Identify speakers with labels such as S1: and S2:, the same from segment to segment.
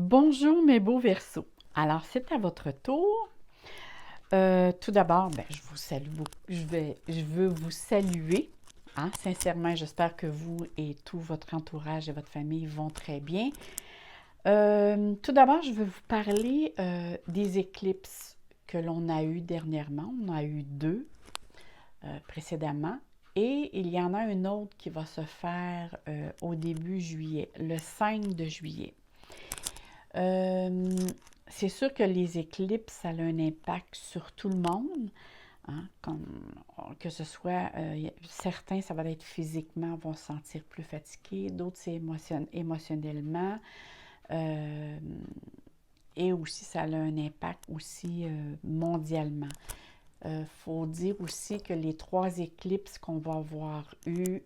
S1: Bonjour mes beaux Verseaux. Alors, c'est à votre tour. Tout d'abord, je vous salue je veux vous saluer. Hein, sincèrement, j'espère que vous et tout votre entourage et votre famille vont très bien. Tout d'abord, je veux vous parler des éclipses que l'on a eues dernièrement. On a eu deux précédemment. Et il y en a une autre qui va se faire au début juillet, le 5 de juillet. Euh, c'est sûr que les éclipses, ça a un impact sur tout le monde, hein, que ce soit, certains, ça va être physiquement, vont se sentir plus fatigués, d'autres, c'est émotionnellement, euh, et aussi, ça a un impact aussi mondialement. Faut dire aussi que les trois éclipses qu'on va avoir eues,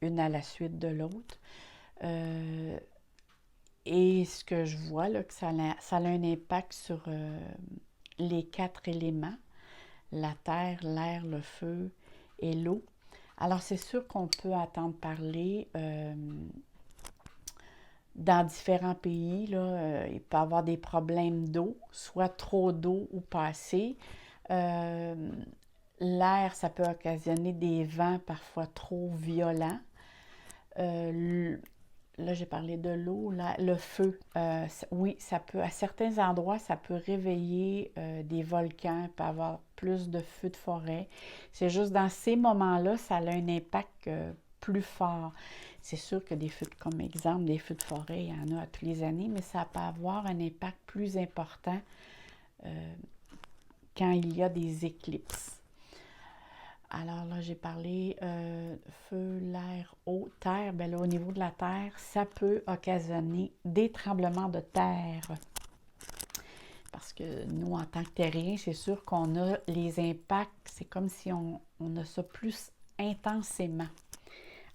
S1: une à la suite de l'autre, euh, et ce que je vois, là, que ça a un impact sur les quatre éléments, la terre, l'air, le feu et l'eau. Alors, c'est sûr qu'on peut attendre parler dans différents pays, là, il peut y avoir des problèmes d'eau, soit trop d'eau ou pas assez. Euh, L'air, ça peut occasionner des vents parfois trop violents. Euh, Là, j'ai parlé de l'eau, le feu. Oui, ça peut, à certains endroits, ça peut réveiller des volcans, il peut y avoir plus de feux de forêt. C'est juste dans ces moments-là, ça a un impact plus fort. C'est sûr que comme exemple, des feux de forêt, il y en a à tous les années, mais ça peut avoir un impact plus important euh, quand il y a des éclipses. Alors là, j'ai parlé feu, l'air, eau, terre. Bien là, au niveau de la terre, ça peut occasionner des tremblements de terre. Parce que nous, en tant que terriens, c'est sûr qu'on a les impacts, c'est comme si on a ça plus intensément.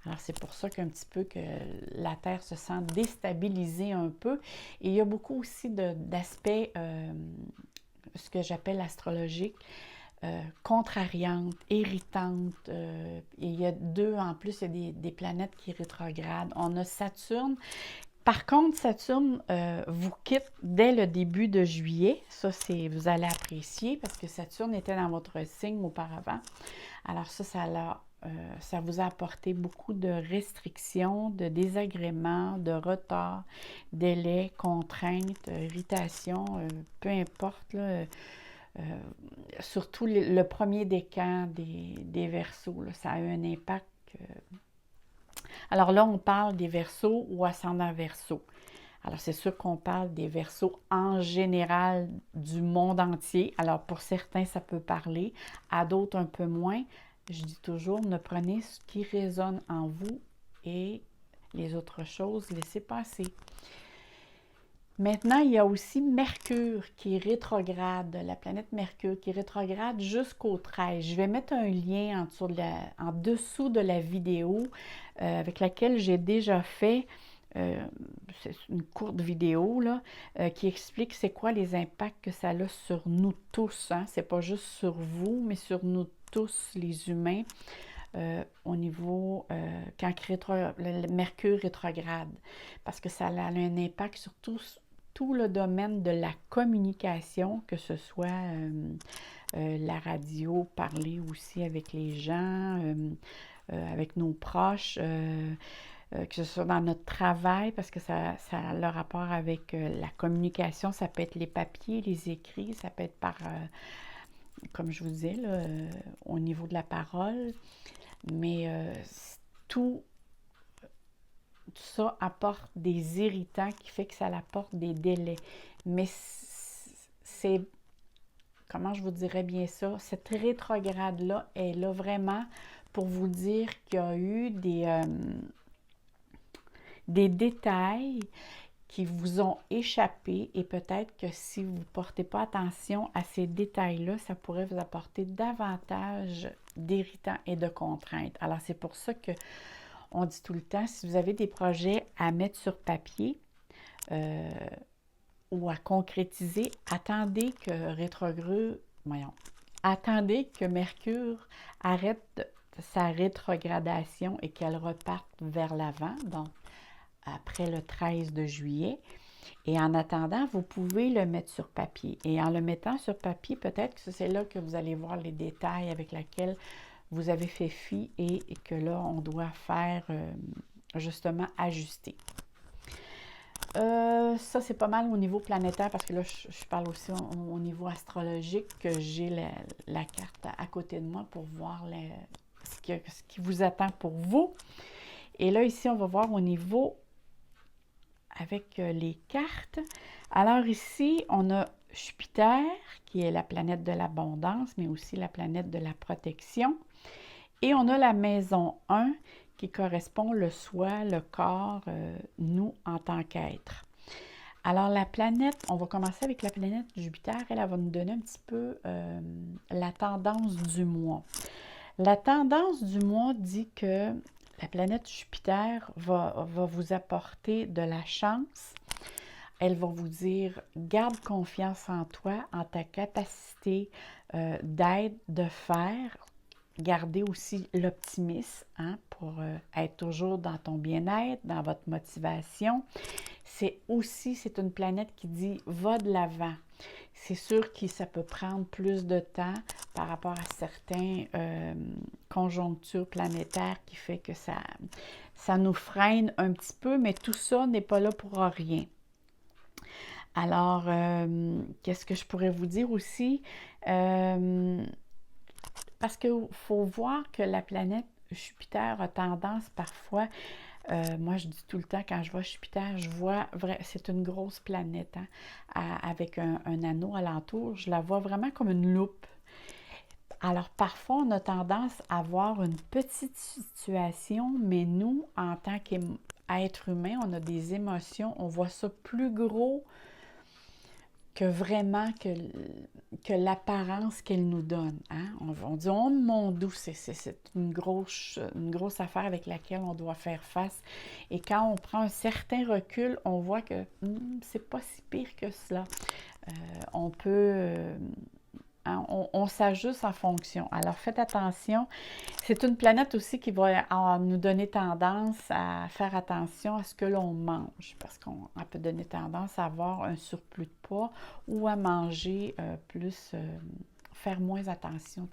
S1: Alors, c'est pour ça qu'un petit peu que la Terre se sent déstabilisée un peu. Et il y a beaucoup aussi d'aspects, ce que j'appelle astrologiques, contrariante, irritante. Il y a deux, en plus, il y a des planètes qui rétrogradent. On a Saturne. Par contre, Saturne vous quitte dès le début de juillet. Ça, vous allez apprécier parce que Saturne était dans votre signe auparavant. Alors ça vous a apporté beaucoup de restrictions, de désagréments, de retards, délais, contraintes, irritations, peu importe, là, surtout le premier décan des Verseaux, là, ça a eu un impact. Alors là, on parle des Verseaux ou ascendant Verseau. Alors, c'est sûr qu'on parle des Verseaux en général du monde entier. Alors, pour certains, ça peut parler, à d'autres un peu moins. Je dis toujours, ne prenez ce qui résonne en vous et les autres choses, laissez passer. Maintenant, il y a aussi Mercure qui est rétrograde, la planète Mercure qui est rétrograde jusqu'au 13. Je vais mettre un lien en dessous de la vidéo avec laquelle j'ai déjà fait, c'est une courte vidéo là, qui explique c'est quoi les impacts que ça a sur nous tous. Hein? C'est pas juste sur vous, mais sur nous tous, les humains. Au niveau quand le Mercure rétrograde, parce que ça a un impact sur tout le domaine de la communication, que ce soit la radio, parler aussi avec les gens, avec nos proches, que ce soit dans notre travail, parce que ça a le rapport avec la communication, ça peut être les papiers, les écrits, ça peut être comme je vous disais, là, au niveau de la parole, mais tout ça apporte des irritants qui fait que ça apporte des délais. Mais c'est, comment je vous dirais bien ça, cette rétrograde-là est là vraiment pour vous dire qu'il y a eu des détails qui vous ont échappé et peut-être que si vous ne portez pas attention à ces détails-là, ça pourrait vous apporter davantage d'irritants et de contraintes. Alors, c'est pour ça que on dit tout le temps, si vous avez des projets à mettre sur papier euh, ou à concrétiser, attendez que Mercure arrête sa rétrogradation et qu'elle reparte vers l'avant, donc après le 13 de juillet. Et en attendant, vous pouvez le mettre sur papier. Et en le mettant sur papier, peut-être que c'est là que vous allez voir les détails avec lesquels vous avez fait fi et que là, on doit faire justement ajuster. Ça, c'est pas mal au niveau planétaire parce que là, je parle aussi au niveau astrologique que j'ai la carte à côté de moi pour voir ce qui vous attend pour vous. Et là, ici, on va voir au niveau avec les cartes. Alors ici, on a Jupiter, qui est la planète de l'abondance, mais aussi la planète de la protection. Et on a la maison 1, qui correspond le soi, le corps, nous en tant qu'être. Alors la planète, on va commencer avec la planète Jupiter, elle va nous donner un petit peu la tendance du mois. La tendance du mois dit que la planète Jupiter va vous apporter de la chance. Elle va vous dire, garde confiance en toi, en ta capacité d'être, de faire. Gardez aussi l'optimisme pour être toujours dans ton bien-être, dans votre motivation. C'est une planète qui dit, va de l'avant. C'est sûr que ça peut prendre plus de temps par rapport à certaines conjonctures planétaires qui fait que ça nous freine un petit peu, mais tout ça n'est pas là pour rien. Alors, qu'est-ce que je pourrais vous dire aussi? Parce qu'il faut voir que la planète Jupiter a tendance parfois, moi je dis tout le temps quand je vois Jupiter, je vois, c'est une grosse planète avec un anneau alentour, je la vois vraiment comme une loupe. Alors parfois on a tendance à voir une petite situation, mais nous, en tant qu'être humain, on a des émotions, on voit ça plus gros que vraiment que l'apparence qu'elle nous donne. Hein? On dit, oh mon Dieu, c'est une grosse affaire avec laquelle on doit faire face. Et quand on prend un certain recul, on voit que c'est pas si pire que cela. On peut... on s'ajuste en fonction. Alors, faites attention. C'est une planète aussi qui va nous donner tendance à faire attention à ce que l'on mange, parce qu'on peut donner tendance à avoir un surplus de poids ou à manger faire moins attention,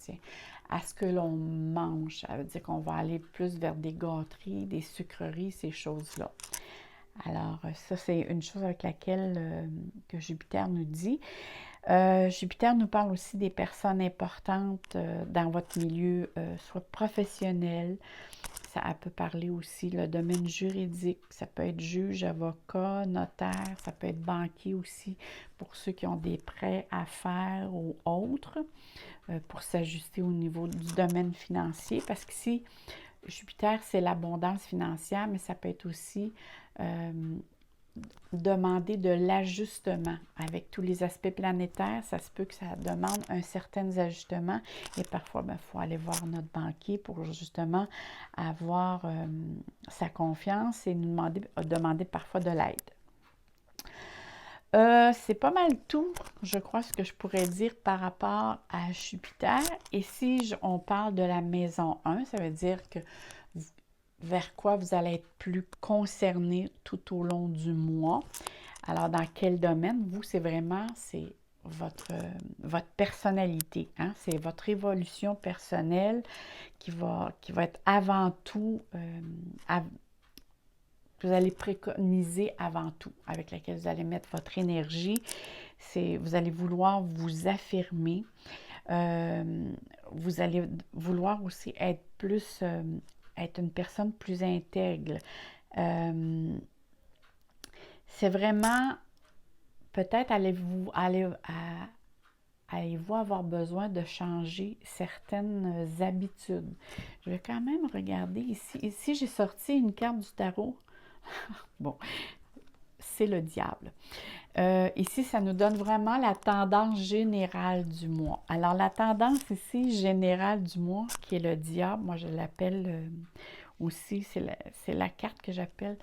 S1: à ce que l'on mange. Ça veut dire qu'on va aller plus vers des gâteries, des sucreries, ces choses-là. Alors, ça, c'est une chose avec laquelle que Jupiter nous dit. Jupiter nous parle aussi des personnes importantes dans votre milieu, soit professionnel. Ça peut parler aussi le domaine juridique. Ça peut être juge, avocat, notaire. Ça peut être banquier aussi pour ceux qui ont des prêts à faire ou autres pour s'ajuster au niveau du domaine financier. Parce que si Jupiter, c'est l'abondance financière, mais ça peut être aussi demander de l'ajustement. Avec tous les aspects planétaires, ça se peut que ça demande un certain ajustement et parfois, il faut aller voir notre banquier pour justement avoir sa confiance et nous demander parfois de l'aide. C'est pas mal tout, je crois, ce que je pourrais dire par rapport à Jupiter. Et si on parle de la maison 1, ça veut dire que vers quoi vous allez être plus concerné tout au long du mois. Alors, dans quel domaine? vous, c'est votre personnalité. Hein? C'est votre évolution personnelle qui va être avant tout, vous allez préconiser avant tout, avec laquelle vous allez mettre votre énergie. Vous allez vouloir vous affirmer. Vous allez vouloir aussi être plus... être une personne plus intègre. C'est vraiment, peut-être allez-vous avoir besoin de changer certaines habitudes. Je vais quand même regarder ici. Ici, j'ai sorti une carte du tarot. Bon, c'est le diable. Ici, ça nous donne vraiment la tendance générale du mois. Alors, la tendance ici générale du mois, qui est le diable, moi je l'appelle aussi, c'est la carte que j'appelle,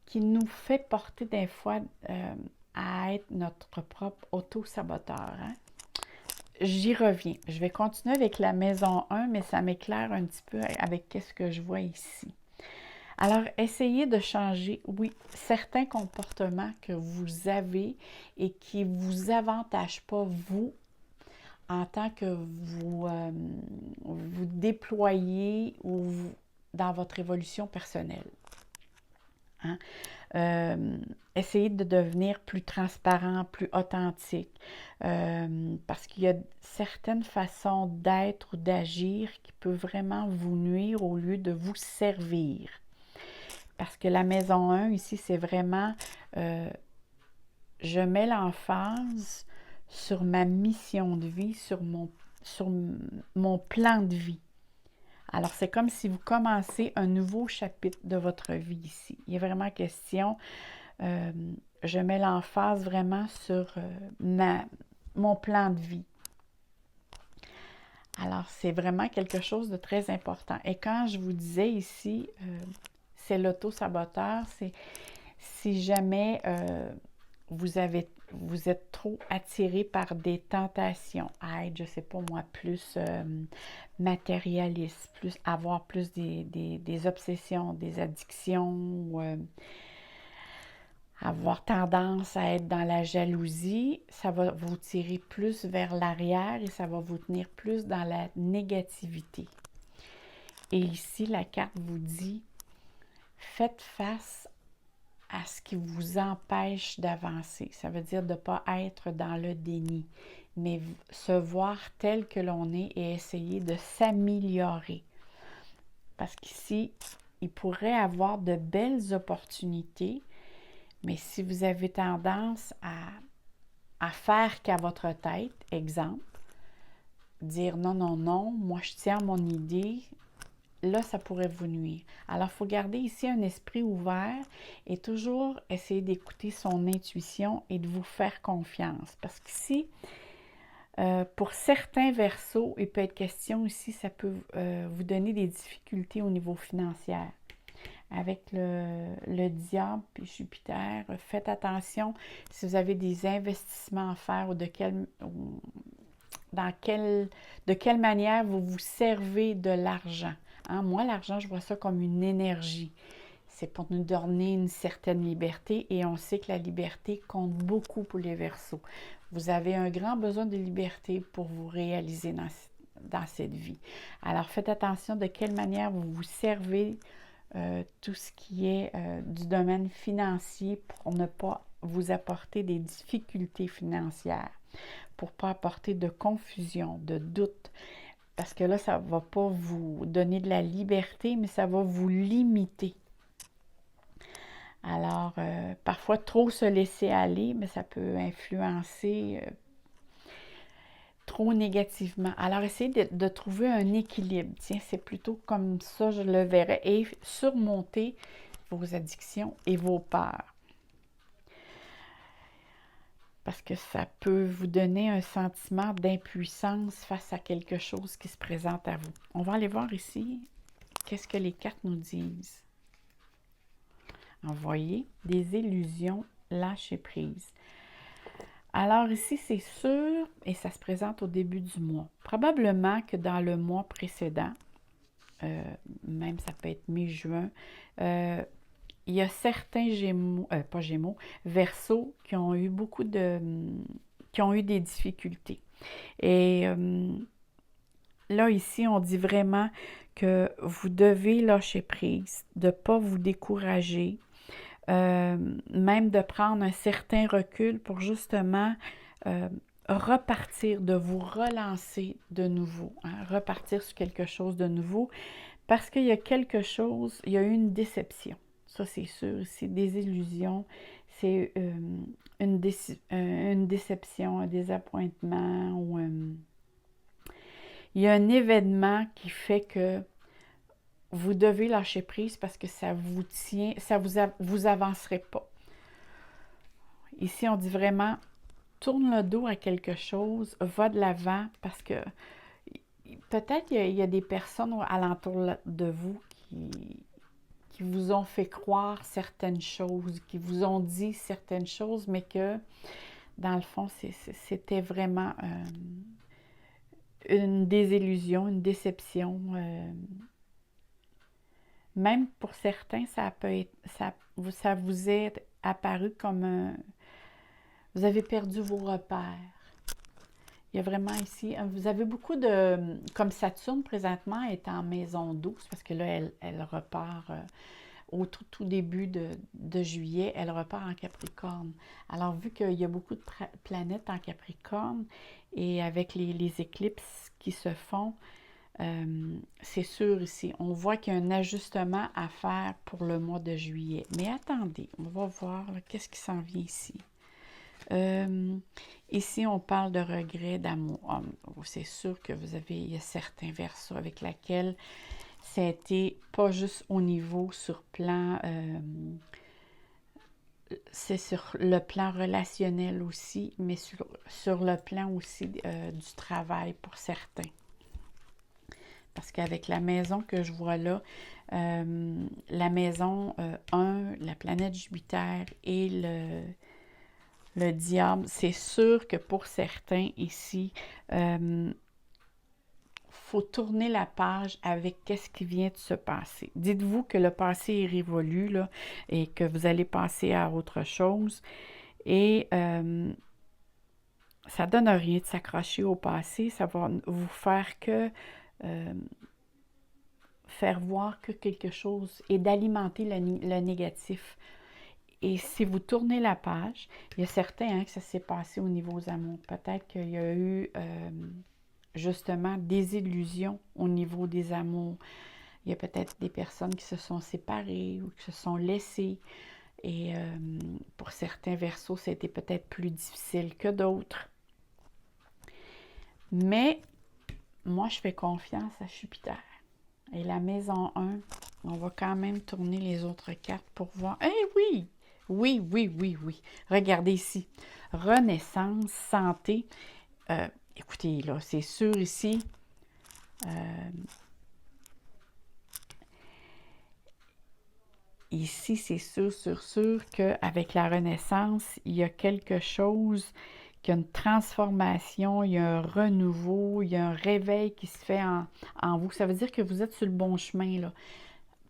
S1: qui nous fait porter des fois à être notre propre auto-saboteur. Hein? J'y reviens. Je vais continuer avec la maison 1, mais ça m'éclaire un petit peu avec ce que je vois ici. Alors, essayez de changer, oui, certains comportements que vous avez et qui ne vous avantagent pas, vous, en tant que vous déployez dans votre évolution personnelle. Hein? Essayez de devenir plus transparent, plus authentique, parce qu'il y a certaines façons d'être ou d'agir qui peuvent vraiment vous nuire au lieu de vous servir. Parce que la maison 1, ici, c'est vraiment, je mets l'emphase sur ma mission de vie, sur mon plan de vie. Alors, c'est comme si vous commencez un nouveau chapitre de votre vie ici. Il est vraiment question, je mets l'emphase vraiment sur mon plan de vie. Alors, c'est vraiment quelque chose de très important. Et quand je vous disais ici, c'est l'auto-saboteur, c'est si jamais vous êtes trop attiré par des tentations à être, je ne sais pas moi, plus matérialiste, avoir plus des obsessions, des addictions, ou avoir tendance à être dans la jalousie, ça va vous tirer plus vers l'arrière et ça va vous tenir plus dans la négativité. Et ici, la carte vous dit, faites face à ce qui vous empêche d'avancer. Ça veut dire de ne pas être dans le déni, mais se voir tel que l'on est et essayer de s'améliorer. Parce qu'ici, il pourrait avoir de belles opportunités, mais si vous avez tendance à faire qu'à votre tête, exemple, dire non, non, non, moi je tiens mon idée, là, ça pourrait vous nuire. Alors, il faut garder ici un esprit ouvert et toujours essayer d'écouter son intuition et de vous faire confiance. Parce qu'ici, pour certains verseaux, il peut être question ici, ça peut vous donner des difficultés au niveau financier. Avec le diable et Jupiter, faites attention si vous avez des investissements à faire ou de quelle manière vous vous servez de l'argent. Hein? Moi, l'argent, je vois ça comme une énergie. C'est pour nous donner une certaine liberté et on sait que la liberté compte beaucoup pour les Verseaux. Vous avez un grand besoin de liberté pour vous réaliser dans cette vie. Alors, faites attention de quelle manière vous vous servez tout ce qui est du domaine financier pour ne pas vous apporter des difficultés financières, pour ne pas apporter de confusion, de doute, parce que là, ça ne va pas vous donner de la liberté, mais ça va vous limiter. Alors, parfois, trop se laisser aller, mais ça peut influencer trop négativement. Alors, essayez de trouver un équilibre. Tiens, c'est plutôt comme ça, je le verrais. Et surmonter vos addictions et vos peurs. Parce que ça peut vous donner un sentiment d'impuissance face à quelque chose qui se présente à vous. On va aller voir ici, qu'est-ce que les cartes nous disent. Envoyer des illusions, lâcher prise. Alors ici, c'est sûr, et ça se présente au début du mois. Probablement que dans le mois précédent, même ça peut être mi-juin, il y a certains Verseaux qui ont eu qui ont eu des difficultés. Et là, ici, on dit vraiment que vous devez lâcher prise, de ne pas vous décourager, même de prendre un certain recul pour justement repartir, de vous relancer de nouveau, hein, repartir sur quelque chose de nouveau, parce qu'il y a quelque chose, il y a eu une déception. Ça, c'est sûr, c'est des illusions, c'est une déception, un désappointement, ou il y a un événement qui fait que vous devez lâcher prise parce que ça vous tient, vous avancerez pas. Ici, on dit vraiment, tourne le dos à quelque chose, va de l'avant, parce que peut-être il y a des personnes alentour de vous qui vous ont fait croire certaines choses, qui vous ont dit certaines choses, mais que, dans le fond, c'était vraiment une désillusion, une déception. Même pour certains, ça peut être, ça vous est apparu comme vous avez perdu vos repères. Il y a vraiment ici, vous avez beaucoup de, comme Saturne présentement est en maison 12, parce que là, elle repart au tout début de juillet, elle repart en Capricorne. Alors, vu qu'il y a beaucoup de planètes en Capricorne, et avec les éclipses qui se font, c'est sûr ici, on voit qu'il y a un ajustement à faire pour le mois de juillet. Mais attendez, on va voir qu'est-ce qui s'en vient ici. Ici, on parle de regret d'amour. C'est sûr que il y a certains versos avec lesquels ça a été pas juste au niveau sur plan, c'est sur le plan relationnel aussi, mais sur le plan aussi du travail pour certains. Parce qu'avec la maison que je vois là, la maison 1, la planète Jupiter et le diable, c'est sûr que pour certains ici, faut tourner la page avec qu'est-ce qui vient de se passer. Dites-vous que le passé est révolu là, et que vous allez passer à autre chose. Et ça donne rien de s'accrocher au passé. Ça va vous faire que faire voir que quelque chose et d'alimenter le négatif. Et si vous tournez la page, il y a certains que ça s'est passé au niveau des amours. Peut-être qu'il y a eu justement des illusions au niveau des amours. Il y a peut-être des personnes qui se sont séparées ou qui se sont laissées. Et pour certains versos, ça a été peut-être plus difficile que d'autres. Mais moi, je fais confiance à Jupiter. Et la maison 1, on va quand même tourner les autres cartes pour voir. Eh oui! Oui, oui, oui, oui. Regardez ici. Renaissance, santé. Écoutez, là, c'est sûr ici. Ici, c'est sûr qu'avec la Renaissance, il y a quelque chose, qu'il y a une transformation, il y a un renouveau, il y a un réveil qui se fait en vous. Ça veut dire que vous êtes sur le bon chemin, là.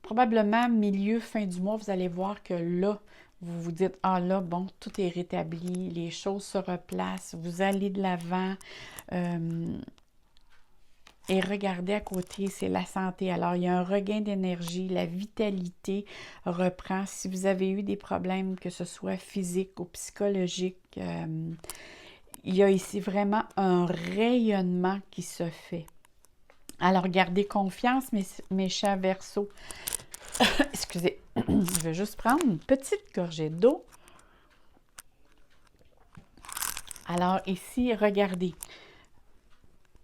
S1: Probablement, milieu, fin du mois, vous allez voir que là, vous vous dites, ah là, bon, tout est rétabli, les choses se replacent, vous allez de l'avant. Et regardez à côté, c'est la santé. Alors, il y a un regain d'énergie, la vitalité reprend. Si vous avez eu des problèmes, que ce soit physique ou psychologique, il y a ici vraiment un rayonnement qui se fait. Alors, gardez confiance, mes chers Verseaux. Excusez, je vais juste prendre une petite gorgée d'eau. Alors, ici, regardez.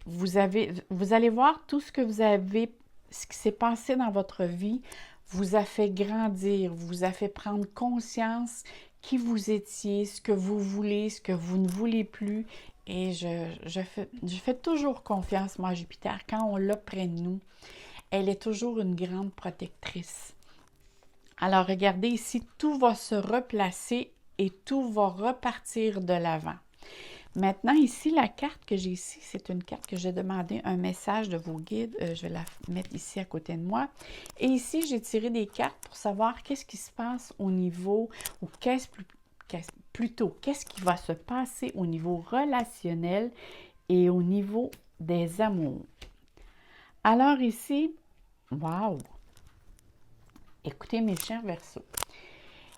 S1: Vous allez voir tout ce que vous avez, ce qui s'est passé dans votre vie, vous a fait grandir, vous a fait prendre conscience qui vous étiez, ce que vous voulez, ce que vous ne voulez plus. Et je fais toujours confiance, moi, à Jupiter. Quand on l'a près de nous, elle est toujours une grande protectrice. Alors, regardez ici, tout va se replacer et tout va repartir de l'avant. Maintenant, ici, la carte que j'ai ici, c'est une carte que j'ai demandé un message de vos guides. Je vais la mettre ici à côté de moi. Et ici, j'ai tiré des cartes pour savoir qu'est-ce qui se passe au niveau, ou qu'est-ce qui va se passer au niveau relationnel et au niveau des amours. Alors ici, wow! Écoutez mes chers Verseaux.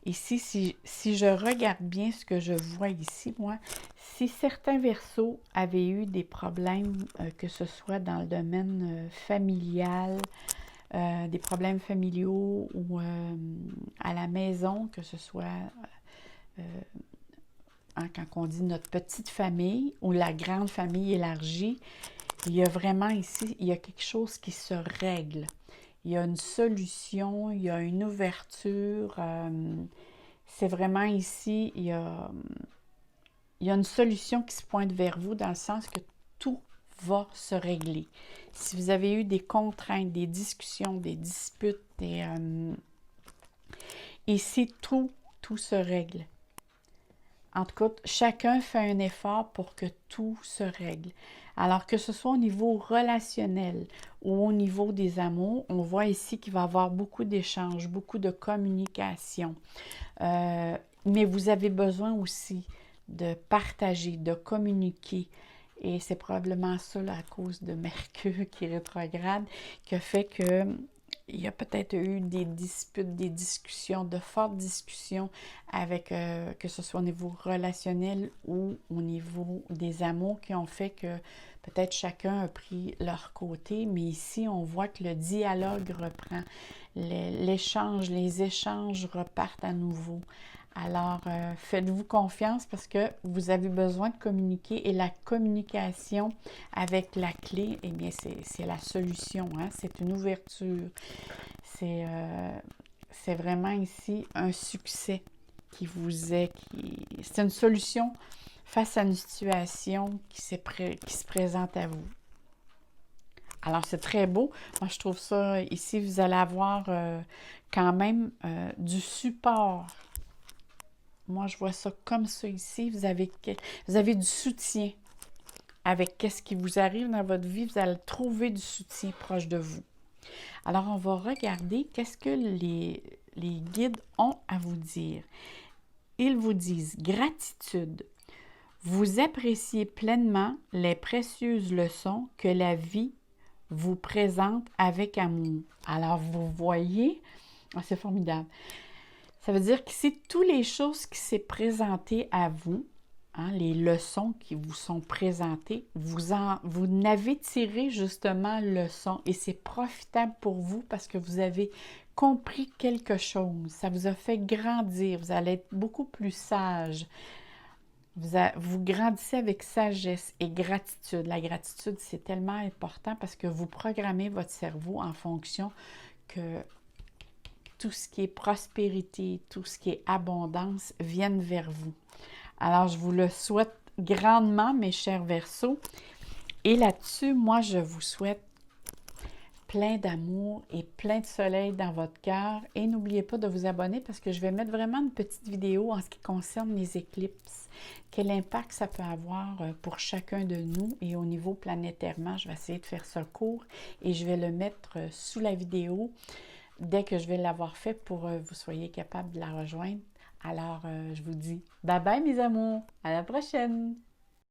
S1: Ici, si je regarde bien ce que je vois ici, moi, si certains Verseaux avaient eu des problèmes, que ce soit dans le domaine familial, des problèmes familiaux ou à la maison, que ce soit quand on dit notre petite famille ou la grande famille élargie, il y a vraiment ici, il y a quelque chose qui se règle. Il y a une solution, il y a une ouverture. C'est vraiment ici, il y a une solution qui se pointe vers vous dans le sens que tout va se régler. Si vous avez eu des contraintes, des discussions, des disputes, ici, tout se règle. En tout cas, chacun fait un effort pour que tout se règle. Alors que ce soit au niveau relationnel ou au niveau des amours, on voit ici qu'il va y avoir beaucoup d'échanges, beaucoup de communication. Mais vous avez besoin aussi de partager, de communiquer. Et c'est probablement ça, là, à cause de Mercure qui est rétrograde, qui a fait que il y a peut-être eu des disputes, des discussions, de fortes discussions avec, que ce soit au niveau relationnel ou au niveau des amours qui ont fait que peut-être chacun a pris leur côté, mais ici, on voit que le dialogue reprend, l'échange, les échanges repartent à nouveau. Alors, faites-vous confiance parce que vous avez besoin de communiquer et la communication avec la clé, eh bien, c'est la solution, hein? C'est une ouverture. C'est vraiment ici un succès qui vous est, c'est une solution face à une situation qui se présente à vous. Alors, c'est très beau. Moi, je trouve ça, ici, vous allez avoir quand même du support. Moi, je vois ça comme ça ici. Vous avez du soutien. Avec qu'est-ce qui vous arrive dans votre vie, vous allez trouver du soutien proche de vous. Alors, on va regarder qu'est-ce que les guides ont à vous dire. Ils vous disent gratitude. Vous appréciez pleinement les précieuses leçons que la vie vous présente avec amour. Alors, vous voyez, c'est formidable. Ça veut dire que c'est toutes les choses qui s'est présentées à vous, hein, les leçons qui vous sont présentées, vous n'avez tiré justement leçon et c'est profitable pour vous parce que vous avez compris quelque chose. Ça vous a fait grandir, vous allez être beaucoup plus sage. Vous grandissez avec sagesse et gratitude. La gratitude, c'est tellement important parce que vous programmez votre cerveau en fonction que tout ce qui est prospérité, tout ce qui est abondance vienne vers vous. Alors, je vous le souhaite grandement, mes chers Verseaux. Et là-dessus, moi, je vous souhaite plein d'amour et plein de soleil dans votre cœur. Et n'oubliez pas de vous abonner parce que je vais mettre vraiment une petite vidéo en ce qui concerne les éclipses. Quel impact ça peut avoir pour chacun de nous et au niveau planétairement. Je vais essayer de faire ça court et je vais le mettre sous la vidéo dès que je vais l'avoir fait pour que vous soyez capable de la rejoindre. Alors, je vous dis bye bye mes amours, à la prochaine!